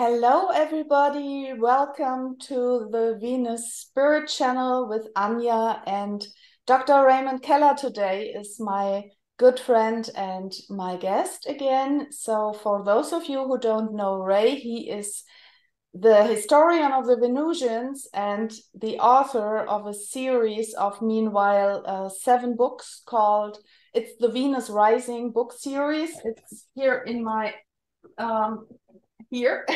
Hello, everybody. Welcome to the Venus Spirit Channel with Anja and Dr. Raymond Keller. Today is my good friend and my guest again. So for those of you who don't know Ray, he is the historian of the Venusians and the author of a series of, meanwhile, 7 books called, it's the Venus Rising book series. It's here in my here.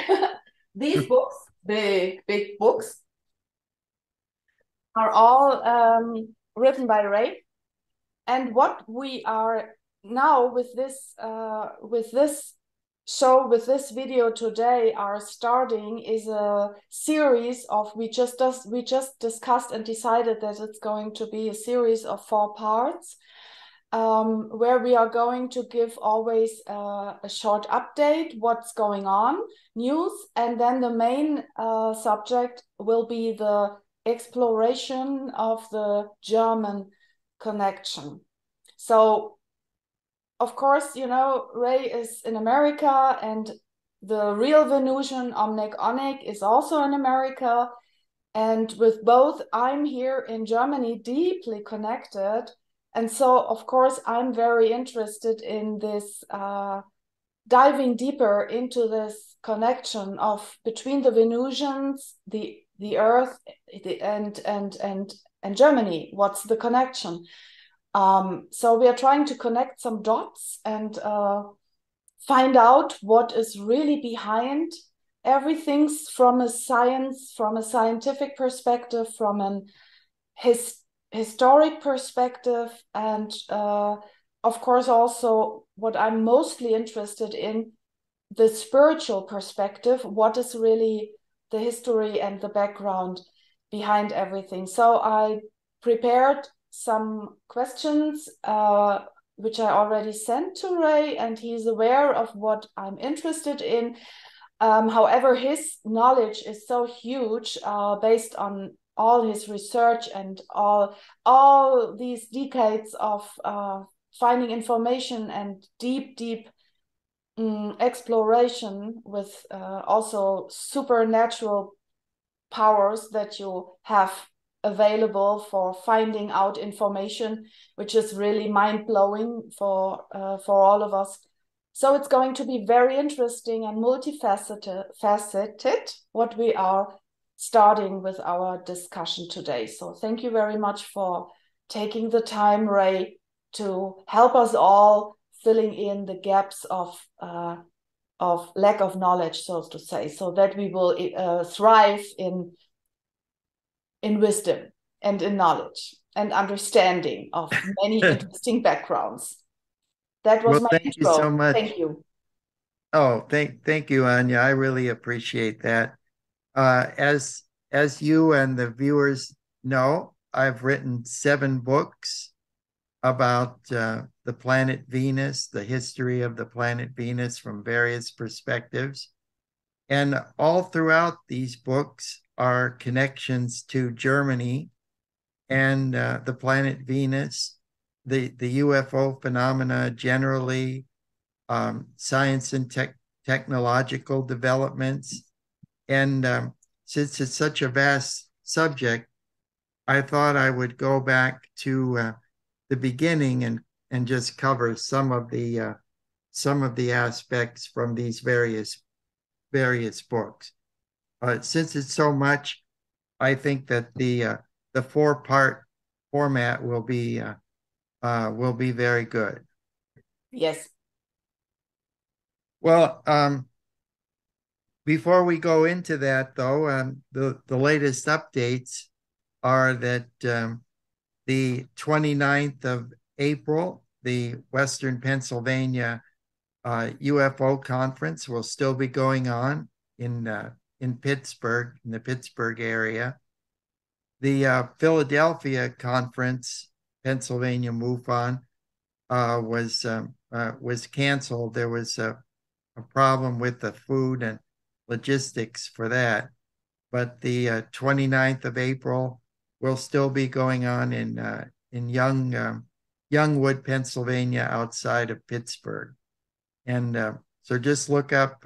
These books, big books, are all written by Ray. And what we are now with this show, with this video today, are starting is a series of we just discussed and decided that it's going to be a series of 4 parts. Where we are going to give always a short update, what's going on, news, and then the main subject will be the exploration of the German connection. So, of course, you know, Ray is in America, and the real Venusian, Omnek Onek, is also in America. And with both, I'm here in Germany, deeply connected. And so, of course, I'm very interested in this, diving deeper into this connection of between the Venusians, the Earth, and Germany. What's the connection? So we are trying to connect some dots and find out what is really behind everything from a scientific perspective, from an historic perspective, and of course also what I'm mostly interested in, the spiritual perspective, what is really the history and the background behind everything. So I prepared some questions which I already sent to Ray, and he's aware of what I'm interested in. However, his knowledge is so huge based on all his research and all these decades of finding information and deep exploration with also supernatural powers that you have available for finding out information, which is really mind-blowing for all of us. So it's going to be very interesting and multifaceted what we are starting with our discussion today. So thank you very much for taking the time, Ray, to help us all filling in the gaps of lack of knowledge, so to say, so that we will thrive in wisdom and in knowledge and understanding of many interesting backgrounds. That was Well, my thank you so intro. much. Thank you. Oh, thank you, Anja. I really appreciate that. As you and the viewers know, I've written 7 books about the planet Venus, the history of the planet Venus from various perspectives. And all throughout these books are connections to Germany and the planet Venus, the UFO phenomena generally, science and technological developments. And since it's such a vast subject, I thought I would go back to the beginning and just cover some of the aspects from these various books. Since it's so much, I think that the 4-part format will be very good. Yes. Well, before we go into that, though, the latest updates are that the 29th of April, the Western Pennsylvania UFO conference will still be going on in Pittsburgh, in the Pittsburgh area. The Philadelphia conference, Pennsylvania MUFON, was canceled. There was a problem with the food and logistics for that. But the 29th of April will still be going on in Youngwood, Pennsylvania, outside of Pittsburgh. And so just look up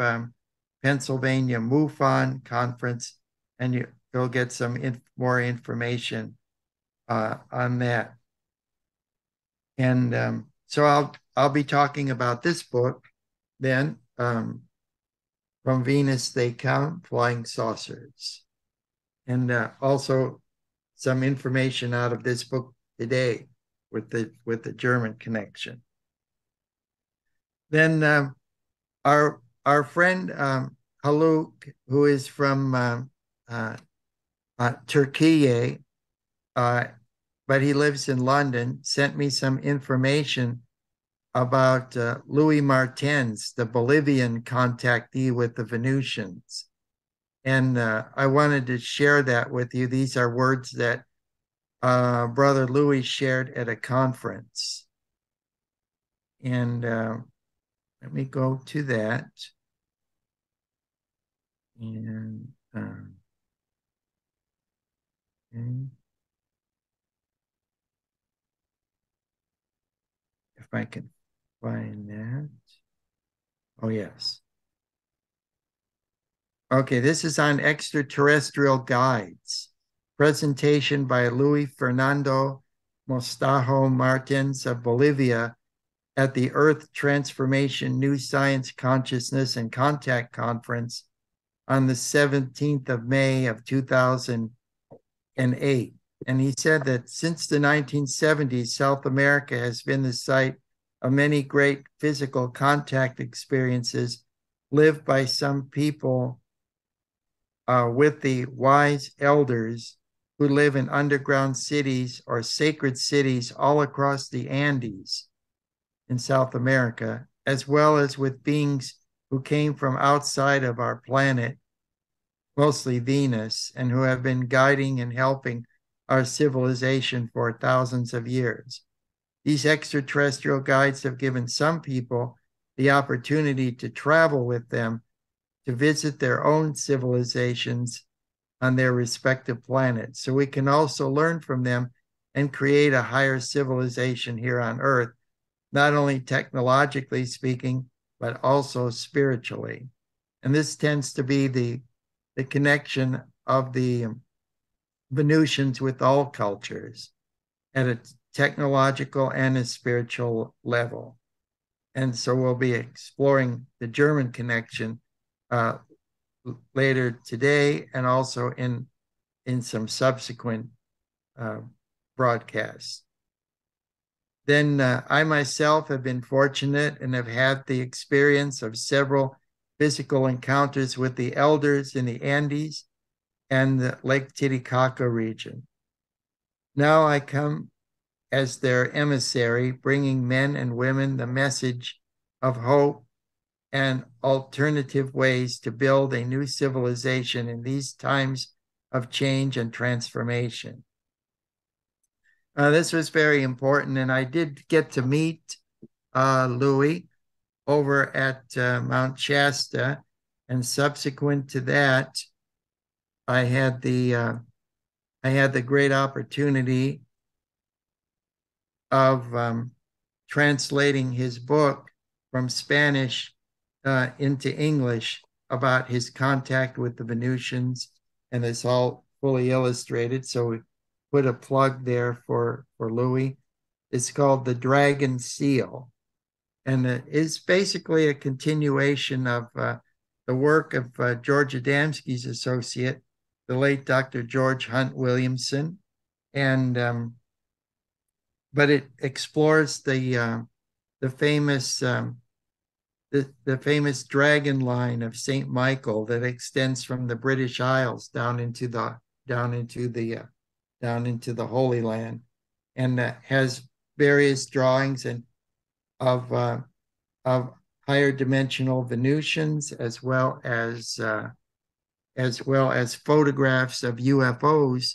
Pennsylvania MUFON conference, and you'll get some more information on that. And so I'll be talking about this book then, From Venus They Come, Flying Saucers, and also some information out of this book today with the German connection. Then our friend Haluk, who is from Turkey, but he lives in London, sent me some information about Louis Maertens, the Bolivian contactee with the Venusians. And I wanted to share that with you. These are words that Brother Louis shared at a conference. And let me go to that. And okay. If I can find that. Oh, yes. Okay, this is on extraterrestrial guides. Presentation by Luis Fernando Mostajo Maertens of Bolivia at the Earth Transformation New Science Consciousness and Contact Conference on the 17th of May of 2008. And he said that since the 1970s, South America has been the site of many great physical contact experiences lived by some people with the wise elders who live in underground cities or sacred cities all across the Andes in South America, as well as with beings who came from outside of our planet, mostly Venus, and who have been guiding and helping our civilization for thousands of years. These extraterrestrial guides have given some people the opportunity to travel with them to visit their own civilizations on their respective planets. So we can also learn from them and create a higher civilization here on Earth, not only technologically speaking, but also spiritually. And this tends to be the connection of the Venusians with all cultures at a technological and a spiritual level. And so we'll be exploring the German connection later today and also in some subsequent broadcasts. Then I myself have been fortunate and have had the experience of several physical encounters with the elders in the Andes and the Lake Titicaca region. Now I come as their emissary, bringing men and women the message of hope and alternative ways to build a new civilization in these times of change and transformation. This was very important, and I did get to meet Louis over at Mount Shasta, and subsequent to that, I had the great opportunity of translating his book from Spanish into English about his contact with the Venusians, and it's all fully illustrated. So we put a plug there for Louis. It's called The Dragon Seal, and it is basically a continuation of the work of George Adamski's associate, the late Dr. George Hunt Williamson, and but it explores the famous the famous dragon line of Saint Michael that extends from the British Isles down into the Holy Land, and has various drawings and of higher dimensional Venusians, as well as photographs of UFOs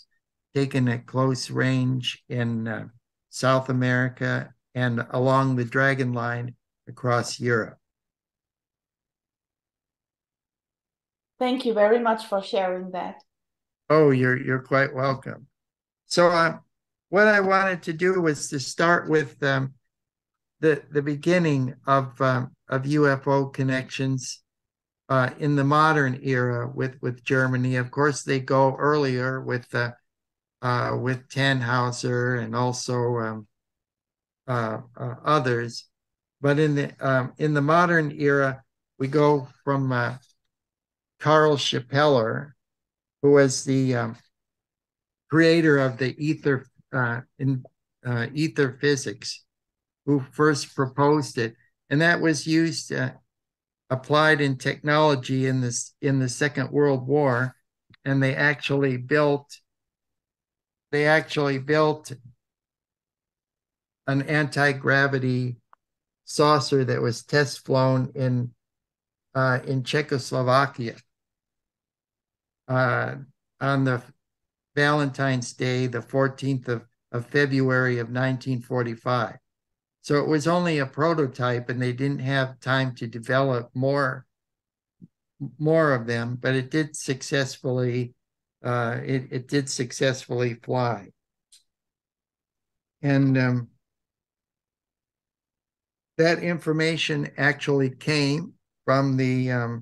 taken at close range in South America and along the dragon line across Europe. Thank you very much for sharing that. Oh, you're quite welcome. So what I wanted to do was to start with the beginning of UFO connections in the modern era with Germany. Of course, they go earlier with Tannhauser and also others. But in the modern era, we go from Karl Schappeler, who was the creator of the ether physics, who first proposed it, and that was used applied in technology in the Second World War, and they actually built an anti-gravity saucer that was test flown in Czechoslovakia on the Valentine's Day, the 14th of February of 1945. So it was only a prototype, and they didn't have time to develop more of them, but it did successfully fly. And that information actually came from the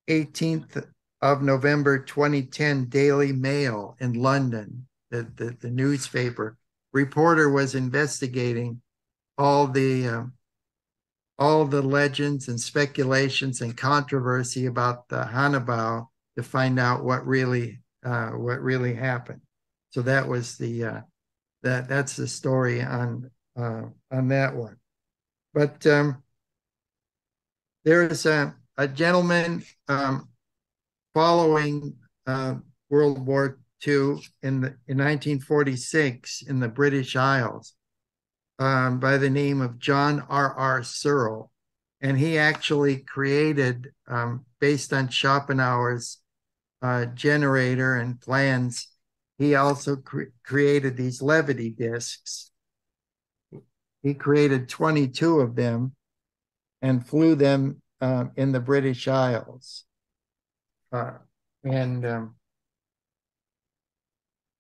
18th of November 2010 Daily Mail in London, the newspaper. Reporter was investigating all the legends and speculations and controversy about the Hannibal to find out what really happened. So that was that's the story on that one. But there is a gentleman following World War II in 1946 in the British Isles by the name of John R.R. Searle. And he actually created, based on Schopenhauer's generator and plans, he also created these levity discs. He created 22 of them and flew them in the British Isles.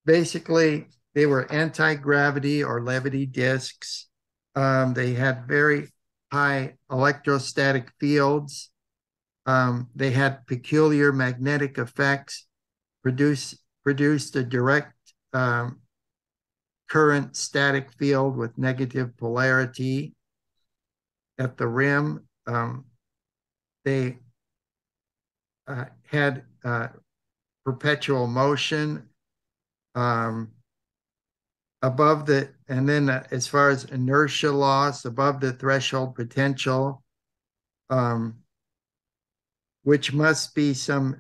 Basically, they were anti-gravity or levity discs. They had very high electrostatic fields. They had peculiar magnetic effects, produced a direct current static field with negative polarity at the rim. They had perpetual motion above the, and then as far as inertia loss, above the threshold potential, which must be some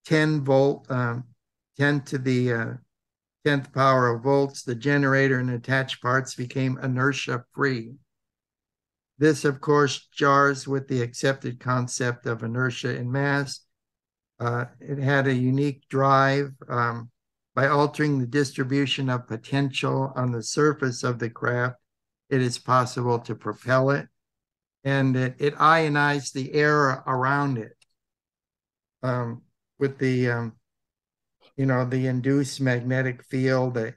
10 volt, 10 to the 10th power of volts. The generator and attached parts became inertia free. This, of course, jars with the accepted concept of inertia in mass. It had a unique drive. By altering the distribution of potential on the surface of the craft, it is possible to propel it. And it ionized the air around it with the, the induced magnetic field, the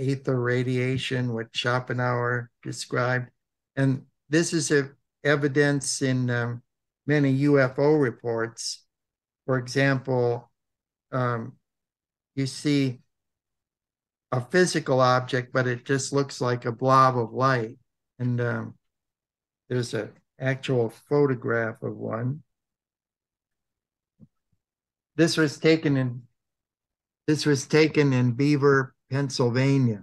ether radiation, what Schopenhauer described. And this is evidence in many UFO reports. For example, you see a physical object, but it just looks like a blob of light. And there's an actual photograph of one. This was taken in Beaver, Pennsylvania,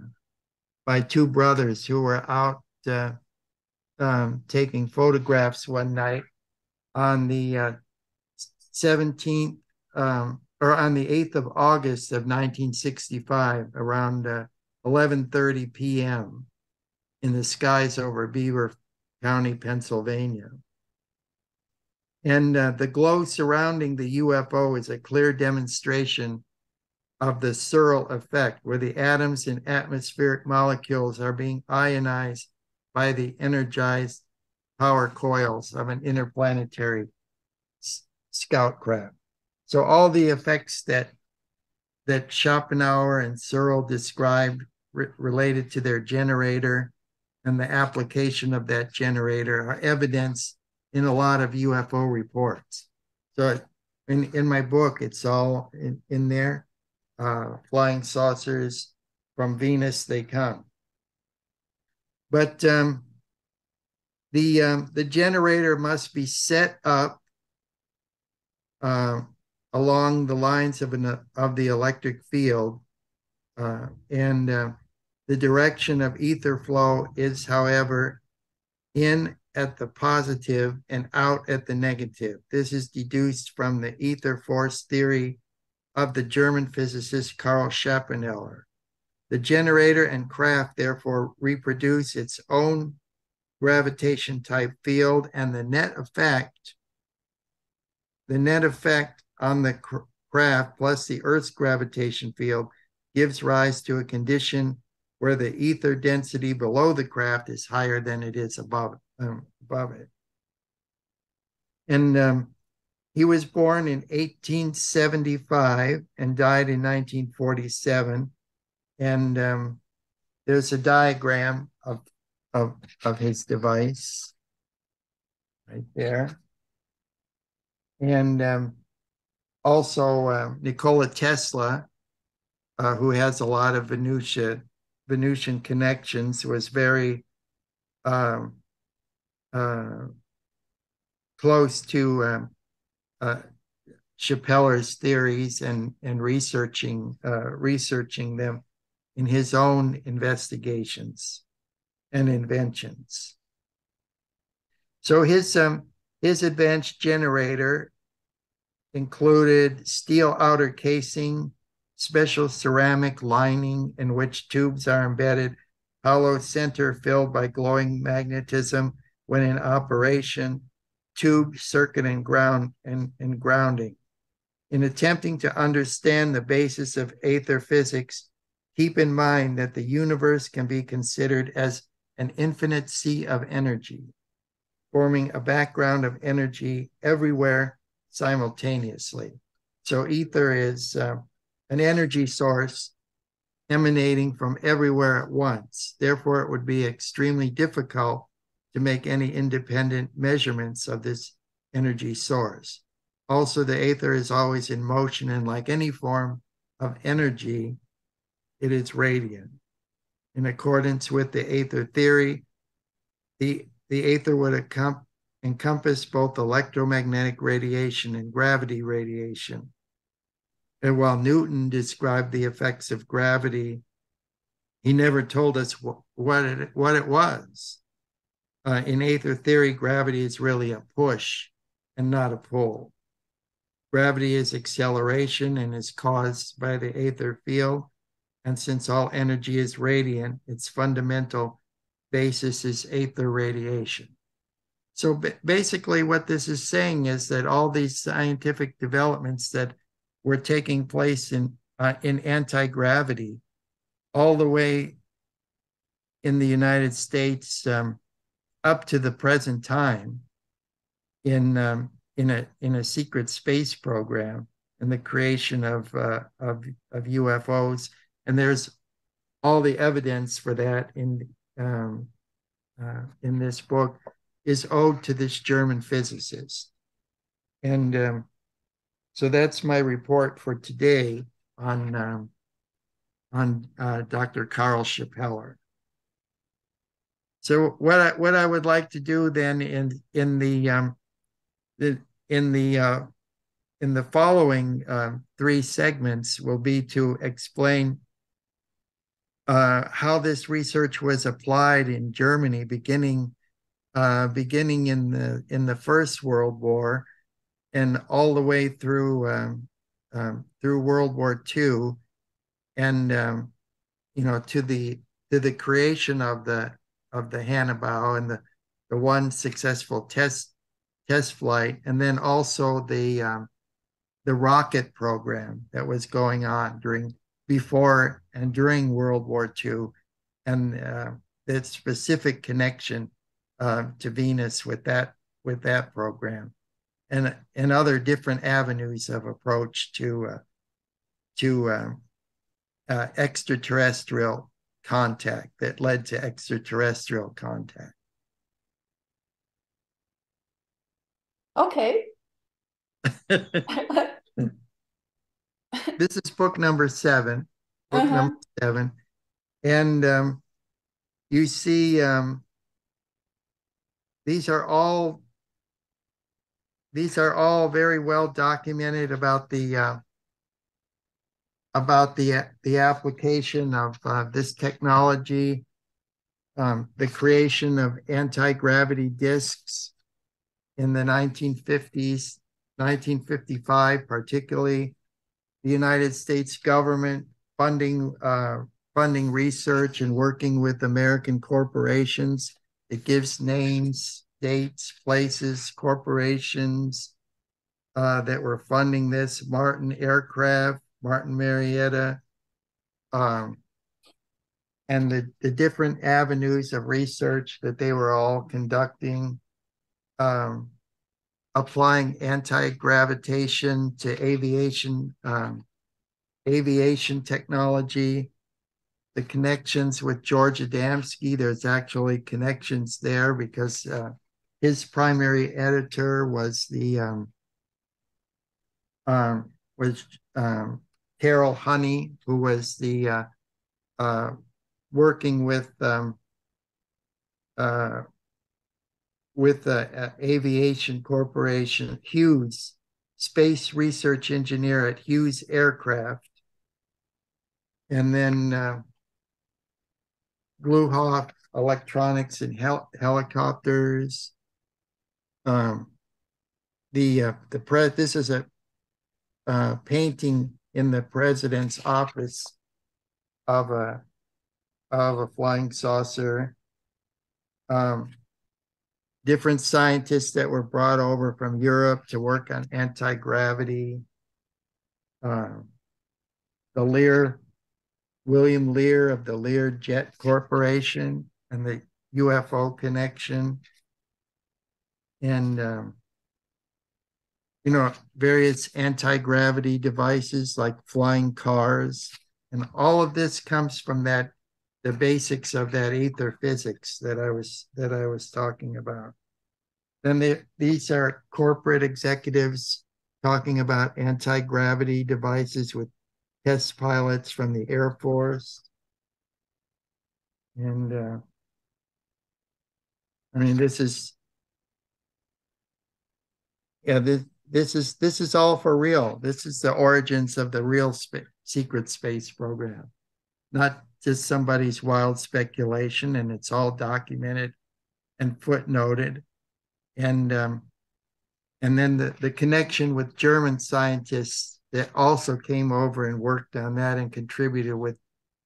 by two brothers who were out taking photographs one night on the 17th or on the 8th of August of 1965, around 11:30 p.m. in the skies over Beaver County, Pennsylvania. And the glow surrounding the UFO is a clear demonstration of the Searle effect, where the atoms in atmospheric molecules are being ionized by the energized power coils of an interplanetary scout craft. So all the effects that Schopenhauer and Searle described related to their generator and the application of that generator are evidence in a lot of UFO reports. So in my book, it's all in there. Flying saucers from Venus, they come. But the generator must be set up along the lines of the electric field, and the direction of ether flow is, however, in at the positive and out at the negative. This is deduced from the ether force theory of the German physicist Karl Schopenhauer. The generator and craft therefore reproduce its own gravitation type field, and the net effect on the craft plus the Earth's gravitation field gives rise to a condition where the ether density below the craft is higher than it is above it. And he was born in 1875 and died in 1947. And there's a diagram of his device right there. And also Nikola Tesla, who has a lot of Venusian connections, was very close to Schapeller's theories and researching them in his own investigations and inventions. So his advanced generator included steel outer casing, special ceramic lining in which tubes are embedded, hollow center filled by glowing magnetism when in operation, tube, circuit, and grounding. In attempting to understand the basis of aether physics, keep in mind that the universe can be considered as an infinite sea of energy, forming a background of energy everywhere simultaneously. So ether is an energy source emanating from everywhere at once. Therefore, it would be extremely difficult to make any independent measurements of this energy source. Also, the aether is always in motion, and like any form of energy, it is radiant. In accordance with the aether theory, the aether would encompass both electromagnetic radiation and gravity radiation. And while Newton described the effects of gravity, he never told us what it was. In aether theory, gravity is really a push and not a pull. Gravity is acceleration and is caused by the aether field. And since all energy is radiant, its fundamental basis is aether radiation. So basically what this is saying is that all these scientific developments that were taking place in anti-gravity all the way in the United States up to the present time in a secret space program and the creation of UFOs. And there's all the evidence for that in this book is owed to this German physicist. And so that's my report for today on Dr. Karl Schepeller. So what I would like to do then in the following three segments will be to explain how this research was applied in Germany, beginning in the First World War and all the way through World War II, and to the creation of the Hannibal and the one successful test flight, and then also the rocket program that was going on before and during World War II, and the specific connection to Venus with that program, and other different avenues of approach to extraterrestrial contact that led to extraterrestrial contact. Okay. This is book number 7. Book number Uh-huh. 7. And you see, these are all very well documented about the application of this technology, the creation of anti-gravity discs in the 1950s, 1955, particularly the United States government funding funding research and working with American corporations. It gives names, dates, places, corporations that were funding this: Martin Aircraft, Martin Marietta, um, and the different avenues of research that they were all conducting, um, applying anti-gravitation to aviation technology, the connections with George Adamski. There's actually connections there because his primary editor was was Carol Honey, who was the working with the aviation corporation, Hughes, space research engineer at Hughes Aircraft, and then Gluhoff Electronics and Helicopters. This is a painting in the president's office of a flying saucer. Different scientists that were brought over from Europe to work on anti-gravity. The William Lear of the Lear Jet Corporation and the UFO connection. And, various anti-gravity devices like flying cars. And all of this comes from the basics of that ether physics that I was talking about. Then these are corporate executives talking about anti-gravity devices with test pilots from the Air Force. And this is this is all for real. This is the origins of the real secret space program, not just somebody's wild speculation, and it's all documented and footnoted. And then the connection with German scientists that also came over and worked on that and contributed with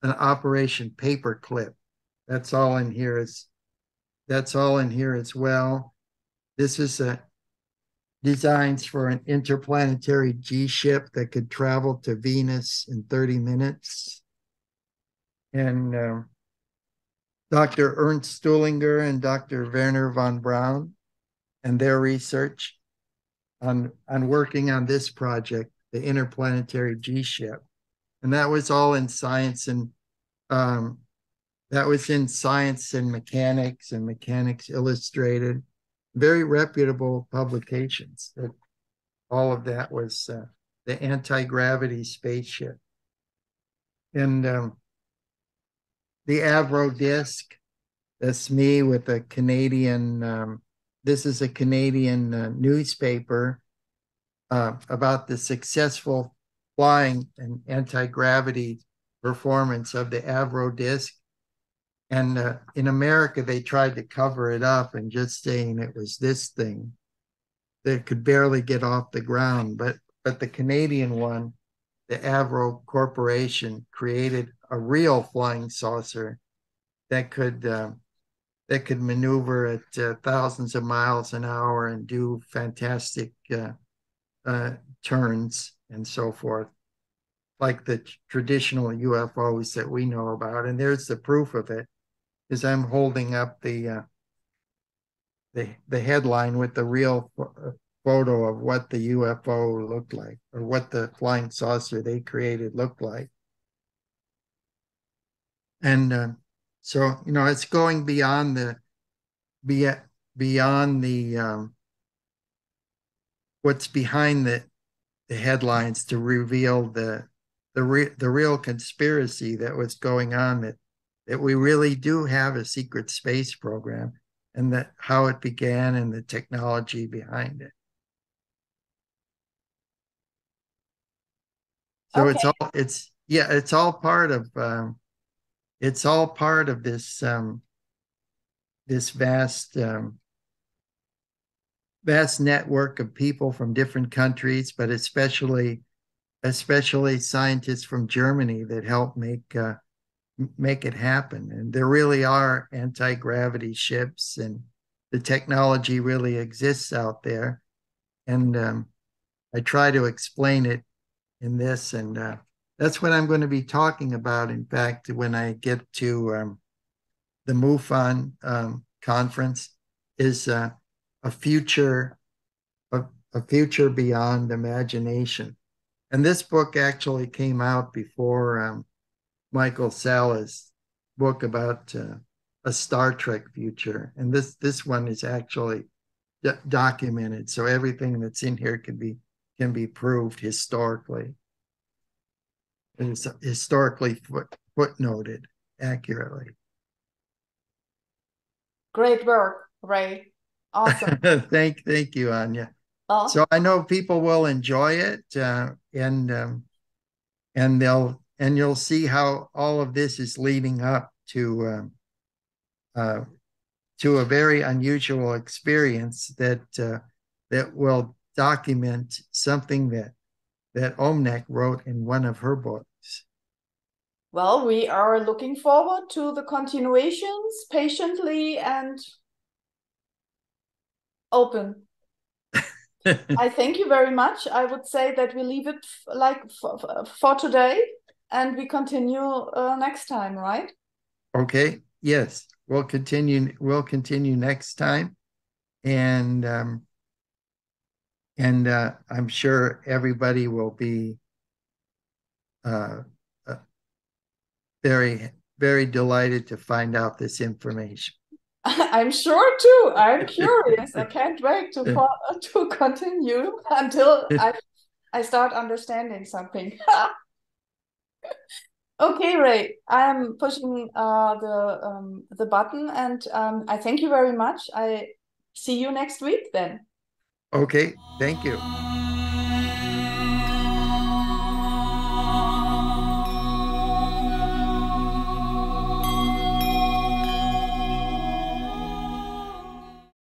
an Operation Paperclip. That's all in here as well. This is designs for an interplanetary G-ship that could travel to Venus in 30 minutes. And Dr. Ernst Stuhlinger and Dr. Werner von Braun and their research on working on this project, the interplanetary G-ship. And that was all in Science and Mechanics Illustrated, very reputable publications. All of that was the anti-gravity spaceship. And the Avro disc, that's me with a Canadian, this is a Canadian newspaper about the successful flying and anti-gravity performance of the Avro disc. And in America, they tried to cover it up and just saying it was this thing that could barely get off the ground. But the Canadian one, the Avro Corporation, created a real flying saucer that could maneuver at thousands of miles an hour and do fantastic turns and so forth, like the traditional UFOs that we know about. And there's the proof of it, is I'm holding up the headline with the real photo of what the UFO looked like, or what the flying saucer they created looked like. And so, it's going beyond the what's behind the headlines, to reveal the real conspiracy that was going on, that we really do have a secret space program, and that how it began and the technology behind it. So Okay. it's all part of this this vast network of people from different countries, but especially scientists from Germany that help make it happen. And there really are anti-gravity ships, and the technology really exists out there. And I try to explain it in this, and that's what I'm going to be talking about. In fact, when I get to the MUFON conference, is a future a future beyond imagination. And this book actually came out before Michael Sala's book about a Star Trek future. And this one is actually documented, so everything that's in here can be proved historically. It's historically footnoted accurately. Great work, Ray. Awesome. Thank you, Anja. Oh. So I know people will enjoy it, and you'll see how all of this is leading up to a very unusual experience that will document something that Omnek wrote in one of her books. Well, we are looking forward to the continuations patiently and open. I thank you very much. I would say that we leave it like for today, and we continue next time, right? Okay. Yes, we'll continue. We'll continue next time, and I'm sure everybody will be uh, very delighted to find out this information. I'm sure too. I'm curious. I can't wait to continue until I start understanding something. Okay, Ray. I'm pushing the button, and I thank you very much. I see you next week then. Okay, thank you.